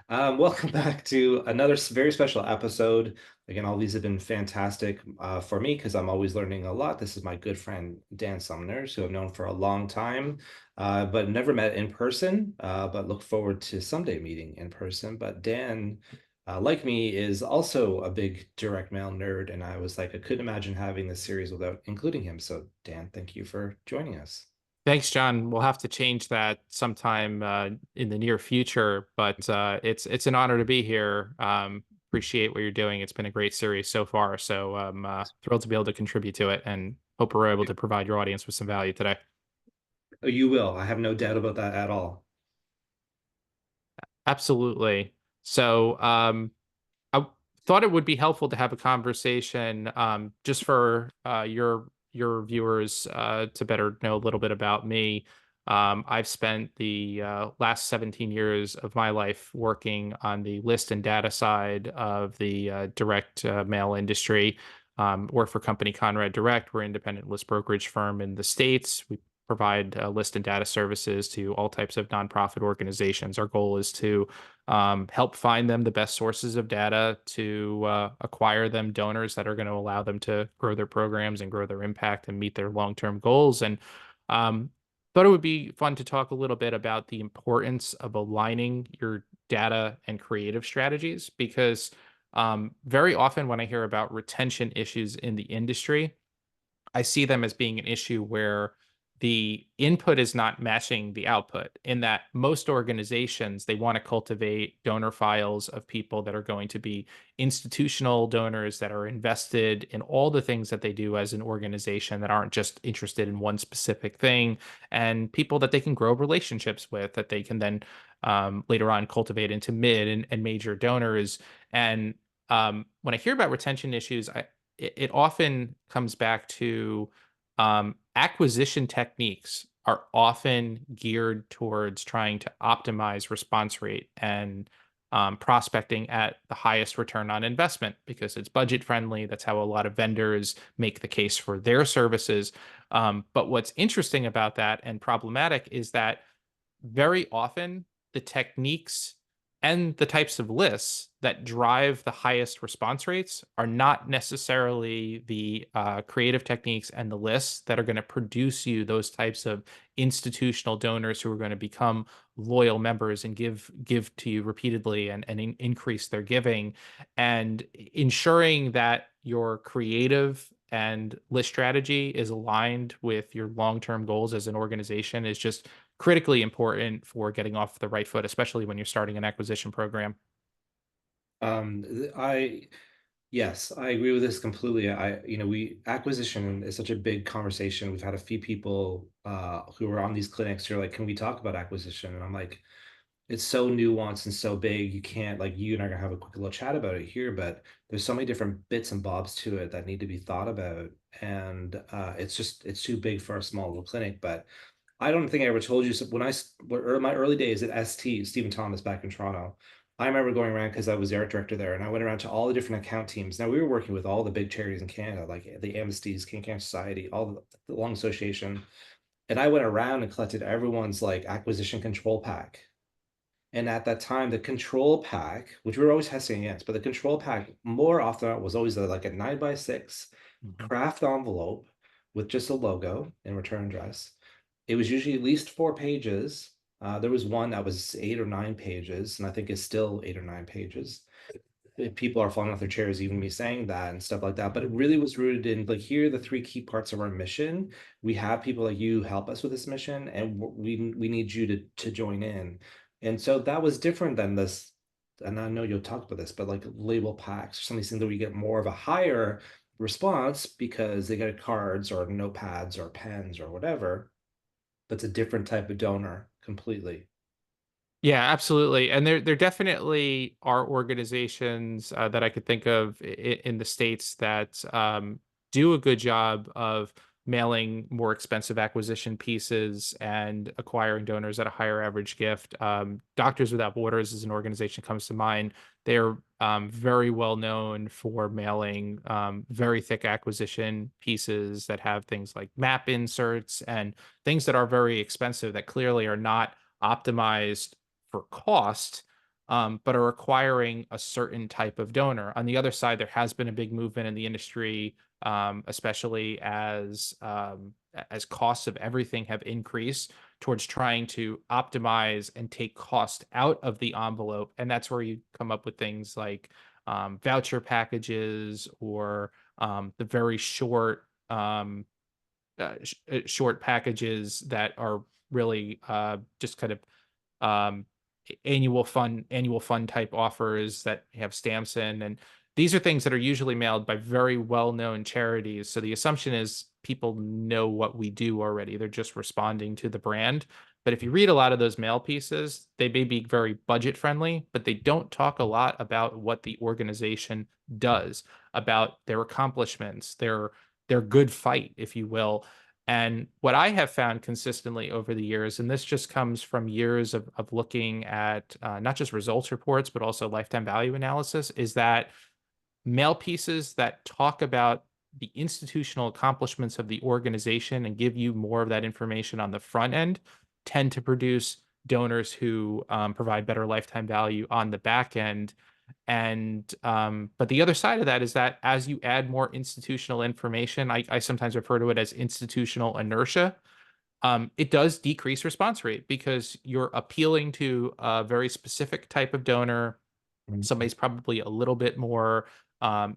Welcome back to another very special episode. Again, all these have been fantastic for me because I'm always learning a lot. This is my good friend Dan Sumners, who I've known for a long time, but never met in person. But look forward to someday meeting in person. But Dan, like me, is also a big direct mail nerd, and I was like, I couldn't imagine having this series without including him. So, Dan, thank you for joining us. Thanks, John. We'll have to change that sometime in the near future, but it's an honor to be here. Appreciate what you're doing. It's been a great series so far, so I'm thrilled to be able to contribute to it, and hope we're able to provide your audience with some value today. Oh, you will. I have no doubt about that at all. Absolutely. So I thought it would be helpful to have a conversation just for your viewers to better know a little bit about me. I've spent the last 17 years of my life working on the list and data side of the direct mail industry. Work for company Conrad Direct. We're an independent list brokerage firm in the States. We provide list and data services to all types of nonprofit organizations. Our goal is to help find them the best sources of data to acquire them donors that are going to allow them to grow their programs and grow their impact and meet their long-term goals. And um, thought it would be fun to talk a little bit about the importance of aligning your data and creative strategies because very often when I hear about retention issues in the industry, I see them as being an issue where the input is not matching the output in that most organizations they want to cultivate donor files of people that are going to be institutional donors that are invested in all the things that they do as an organization that aren't just interested in one specific thing and people that they can grow relationships with that they can then later on cultivate into mid and major donors and when I hear about retention issues it often comes back to acquisition techniques are often geared towards trying to optimize response rate and prospecting at the highest return on investment because it's budget friendly. That's how a lot of vendors make the case for their services. But what's interesting about that and problematic is that very often the techniques and the types of lists that drive the highest response rates are not necessarily the creative techniques and the lists that are going to produce you those types of institutional donors who are going to become loyal members and give to you repeatedly and increase their giving and ensuring that your creative and list strategy is aligned with your long-term goals as an organization is just critically important for getting off the right foot, especially when you're starting an acquisition program. I Yes, I agree with this completely. We acquisition is such a big conversation. We've had a few people who are on these clinics who are like, "Can we talk about acquisition?" And I'm like, it's so nuanced and so big. You can't like you and I are gonna have a quick little chat about it here, but there's so many different bits and bobs to it that need to be thought about, and it's too big for a small little clinic. But I don't think I ever told you so when my early days at ST, Stephen Thomas back in Toronto. I remember going around because I was the art director there, and I went around to all the different account teams. Now we were working with all the big charities in Canada, like the Amnesties, King Cancer Society, all the Lung Association, and I went around and collected everyone's like acquisition control pack. And at that time, the control pack, which we were always testing against, but the control pack more often was always like a 9 by 6 Mhm. craft envelope with just a logo and return address. It was usually at least 4 pages. There was one that was 8 or 9 pages, and I think it's still 8 or 9 pages. People are falling off their chairs, even me saying that and stuff like that. But it really was rooted in like, here are the three key parts of our mission. We have people like you help us with this mission, and we need you to join in. And so that was different than this. And I know you'll talk about this, but like label packs or some of these things that we get more of a higher response because they get cards or notepads or pens or whatever. But it's a different type of donor completely. Yeah, absolutely. And there definitely are organizations that I could think of in the states that do a good job of mailing more expensive acquisition pieces and acquiring donors at a higher average gift. Doctors Without Borders is an organization comes to mind. They're very well known for mailing very thick acquisition pieces that have things like map inserts and things that are very expensive that clearly are not optimized for cost, but are requiring a certain type of donor. On the other side, there has been a big movement in the industry, especially as costs of everything have increased, towards trying to optimize and take cost out of the envelope, and that's where you come up with things like voucher packages or the very short packages that are really just kind of um, annual fund type offers that have stamps in, and these are things that are usually mailed by very well-known charities. So the assumption is people know what we do already. They're just responding to the brand. But if you read a lot of those mail pieces, they may be very budget friendly, but they don't talk a lot about what the organization does, about their accomplishments, their good fight, if you will. And what I have found consistently over the years, and this just comes from years of looking at not just results reports, but also lifetime value analysis, is that mail pieces that talk about the institutional accomplishments of the organization and give you more of that information on the front end tend to produce donors who provide better lifetime value on the back end. And but the other side of that is that as you add more institutional information, I sometimes refer to it as institutional inertia. It does decrease response rate because you're appealing to a very specific type of donor. Mhm. Somebody's probably a little bit more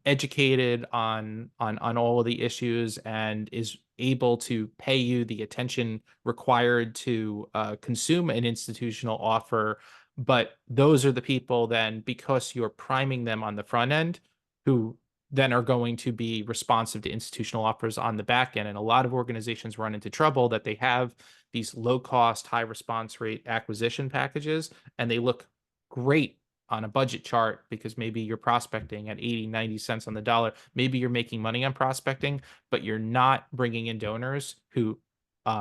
educated on all of the issues and is able to pay you the attention required to consume an institutional offer. But those are the people then, because you're priming them on the front end, who then are going to be responsive to institutional offers on the back end. And a lot of organizations run into trouble that they have these low cost, high response rate acquisition packages, and they look great on a budget chart because maybe you're prospecting at 80, 90 cents on the dollar. Maybe you're making money on prospecting, but you're not bringing in donors who,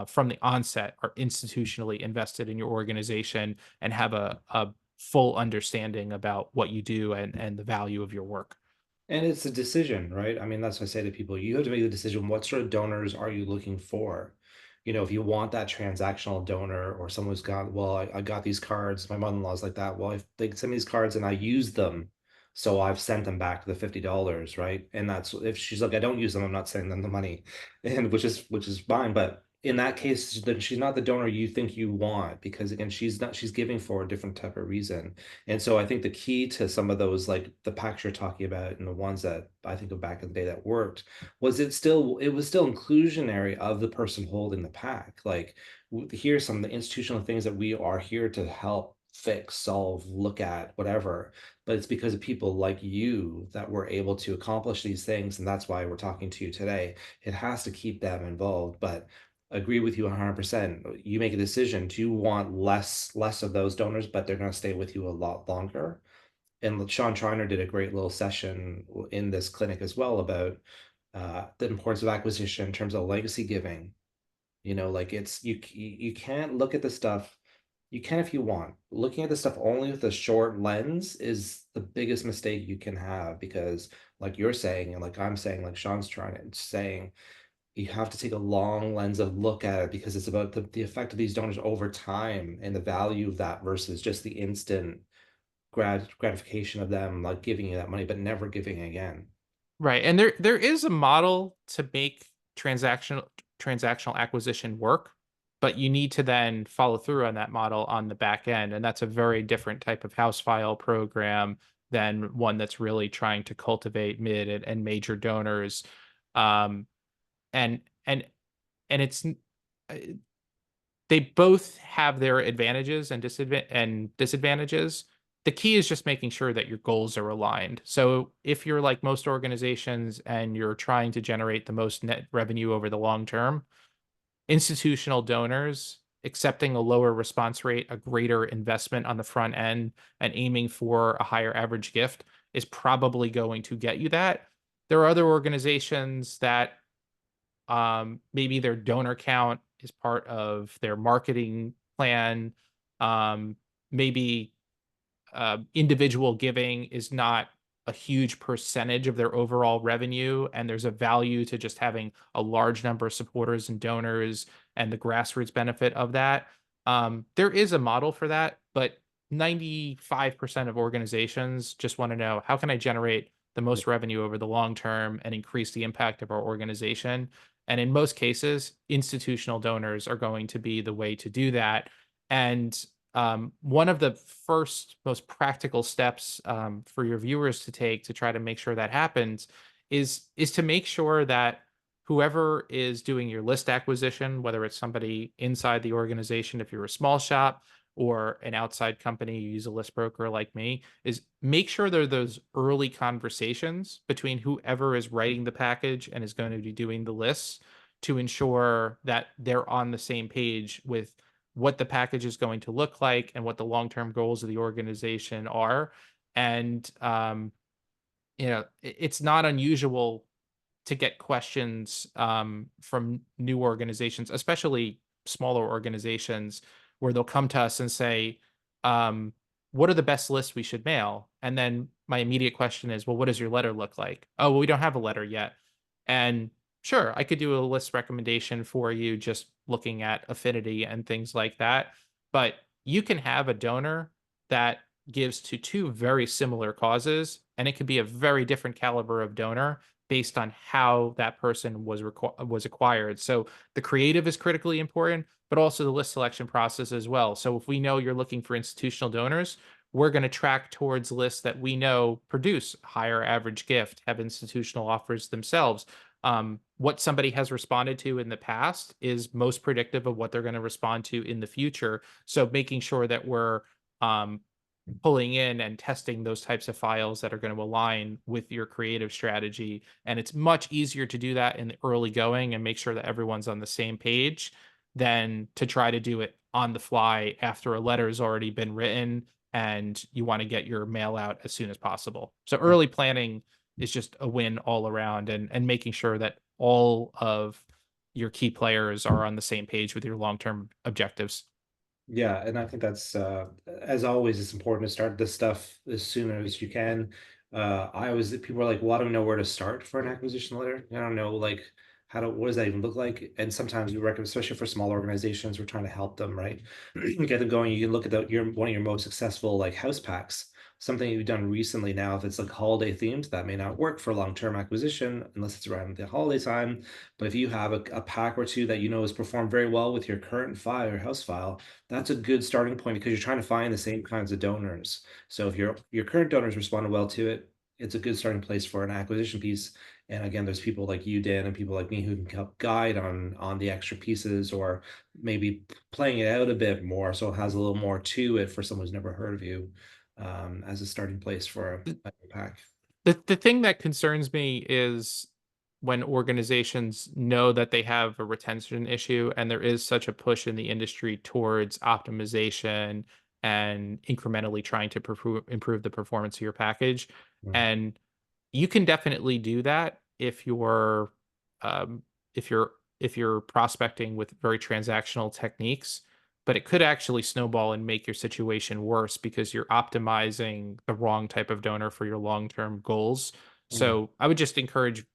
from the onset, are institutionally invested in your organization and have a full understanding about what you do and the value of your work. And it's a decision, right? I mean, that's what I say to people. You have to make the decision. What sort of donors are you looking for? If you want that transactional donor or someone who's got, well, I got these cards. My mother-in-law's like that. Well, if they send me these cards and I use them, so I've sent them back the $50, right? And that's if she's like, I don't use them, I'm not sending them the money, and which is fine. But in that case, then she's not the donor you think you want because again, she's giving for a different type of reason. And so I think the key to some of those, like the packs you're talking about and the ones that I think of back in the day that worked, it was still inclusionary of the person holding the pack. Like here's some of the institutional things that we are here to help fix, solve, look at, whatever. But it's because of people like you that we're able to accomplish these things. And that's why we're talking to you today. It has to keep them involved. But agree with you 100%. You make a decision. Do you want less of those donors, but they're going to stay with you a lot longer? And Sean Triner did a great little session in this clinic as well about the importance of acquisition in terms of legacy giving. Like you can't look at the stuff. You can if you want. Looking at the stuff only with a short lens is the biggest mistake you can have because, like you're saying, and like I'm saying, like Sean's trying to saying, you have to take a long lens of look at it because it's about the effect of these donors over time and the value of that versus just the instant gratification of them like giving you that money but never giving again. Right. And there is a model to make transactional acquisition work, but you need to then follow through on that model on the back end. And that's a very different type of house file program than one that's really trying to cultivate mid and major donors. Um, and and and it's uh, they both have their advantages and disadvantages. The key is just making sure that your goals are aligned. So if you're like most organizations and you're trying to generate the most net revenue over the long term, institutional donors accepting a lower response rate, a greater investment on the front end, and aiming for a higher average gift is probably going to get you that. There are other organizations that maybe their donor count is part of their marketing plan. Um, maybe individual giving is not a huge percentage of their overall revenue, and there's a value to just having a large number of supporters and donors and the grassroots benefit of that. There is a model for that, but 95% of organizations just want to know, how can I generate the Yeah. most revenue over the long term and increase the impact of our organization? And in most cases, institutional donors are going to be the way to do that. And one of the first most practical steps for your viewers to take to try to make sure that happens is to make sure that whoever is doing your list acquisition, whether it's somebody inside the organization, if you're a small shop, or an outside company, you use a list broker like me, is make sure there are those early conversations between whoever is writing the package and is going to be doing the lists to ensure that they're on the same page with what the package is going to look like and what the long-term goals of the organization are. And it's not unusual to get questions from new organizations, especially smaller organizations, where they'll come to us and say, "What are the best lists we should mail?" And then my immediate question is, "Well, what does your letter look like?" "Oh, well, we don't have a letter yet." And sure, I could do a list recommendation for you, just looking at affinity and things like that. But you can have a donor that gives to two very similar causes, and it could be a very different caliber of donor based on how that person was acquired. So the creative is critically important, but also the list selection process as well. So if we know you're looking for institutional donors, we're going to track towards lists that we know produce higher average gift, have institutional offers themselves. What somebody has responded to in the past is most predictive of what they're going to respond to in the future. So making sure that we're um, pulling in and testing those types of files that are going to align with your creative strategy. And it's much easier to do that in the early going and make sure that everyone's on the same page than to try to do it on the fly after a letter has already been written and you want to get your mail out as soon as possible. So early planning is just a win all around, and making sure that all of your key players are on the same page with your long-term objectives. Yeah, and I think that's as always, it's important to start this stuff as soon as you can. I always people are like, well, I don't know where to start for an acquisition letter. I don't know like what does that even look like? And sometimes we recommend, especially for small organizations, we're trying to help them, right? Get them going. You can look at your one of your most successful like house packs, something you've done recently now. If it's like holiday themed, that may not work for long-term acquisition unless it's around the holiday time. But if you have a pack or two that you know has performed very well with your current file or house file, that's a good starting point because you're trying to find the same kinds of donors. So if your current donors responded well to it, it's a good starting place for an acquisition piece. And again, there's people like you, Dan, and people like me who can help guide on the extra pieces or maybe playing it out a bit more, so it has a little more to it for someone who's never heard of you, as a starting place for a pack. The thing that concerns me is when organizations know that they have a retention issue and there is such a push in the industry towards optimization and incrementally trying to improve the performance of your package. Mm. And you can definitely do that um, if you're if you're prospecting with very transactional techniques, but it could actually snowball and make your situation worse because you're optimizing the wrong type of donor for your long-term goals. Mm. So I would just encourage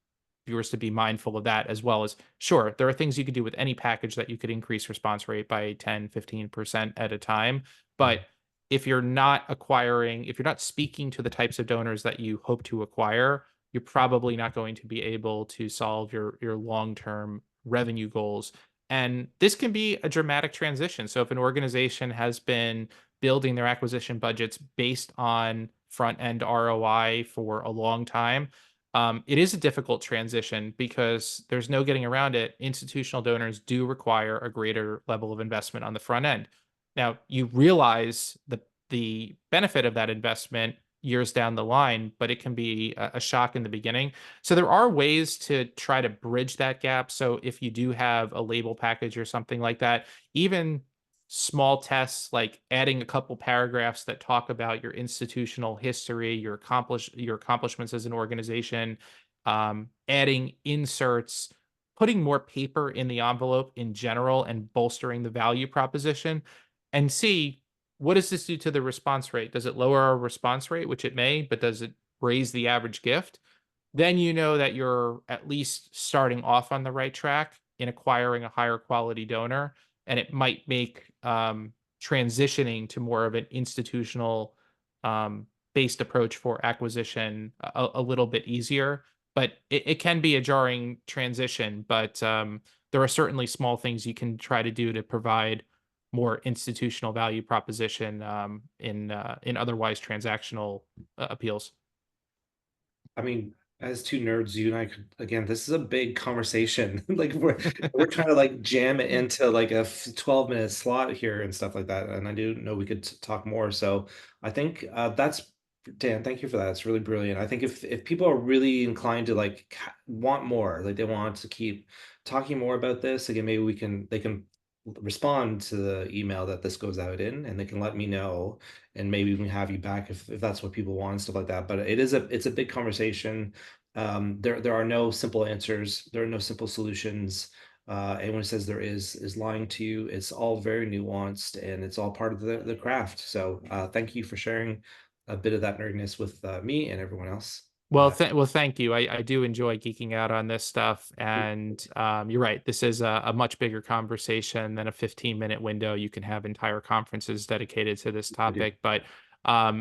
viewers to be mindful of that, as well as, sure, there are things you could do with any package that you could increase response rate by 10-15% at a time. But Mm. if you're not speaking to the types of donors that you hope to acquire, you're probably not going to be able to solve your long-term revenue goals. And this can be a dramatic transition. So if an organization has been building their acquisition budgets based on front end ROI for a long time, it is a difficult transition because there's no getting around it. Institutional donors do require a greater level of investment on the front end. Now, you realize the benefit of that investment years down the line, but it can be a shock in the beginning. So there are ways to try to bridge that gap. So if you do have a label package or something like that, even small tests like adding a couple paragraphs that talk about your institutional history, your accomplishments as an organization, adding inserts, putting more paper in the envelope in general, and bolstering the value proposition, and see, what does this do to the response rate? Does it lower our response rate, which it may, but does it raise the average gift? Then you know that you're at least starting off on the right track in acquiring a higher quality donor, and it might make transitioning to more of an institutional based approach for acquisition a little bit easier. But it can be a jarring transition. But there are certainly small things you can try to do to provide more institutional value proposition in otherwise transactional appeals. I mean, as two nerds, you and I could again, this is a big conversation. Like we're trying to like jam it into like a 12-minute slot here and stuff like that. And I do know we could talk more. So I think that's Dan, thank you for that. It's really brilliant. I think if people are really inclined to like want more, like they want to keep talking more about this, again, maybe they can respond to the email that this goes out in, and they can let me know, and maybe we can have you back if that's what people want and stuff like that. But it's a big conversation. There are no simple answers. There are no simple solutions. Anyone who says there is lying to you. It's all very nuanced, and it's all part of the craft. So thank you for sharing a bit of that nerdiness with me and everyone else. Well, thank you. I do enjoy geeking out on this stuff, and you're right. This is a much bigger conversation than a 15-minute window. You can have entire conferences dedicated to this I do. topic. But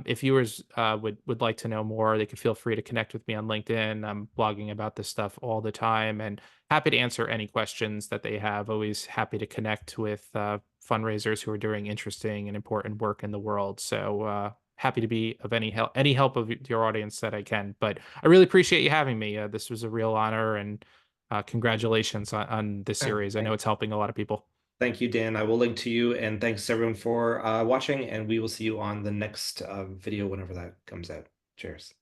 if viewers would like to know more, they can feel free to connect with me on LinkedIn. I'm blogging about this stuff all the time, and happy to answer any questions that they have. Always happy to connect with fundraisers who are doing interesting and important work in the world. So. Happy to be of any help of your audience that I can. But I really appreciate you having me. This was a real honor, and congratulations on this Yeah, series. I know it's helping a lot of people. thank you, Dan. I will link to you, and thanks everyone for watching, and we will see you on the next video whenever that comes out. Cheers.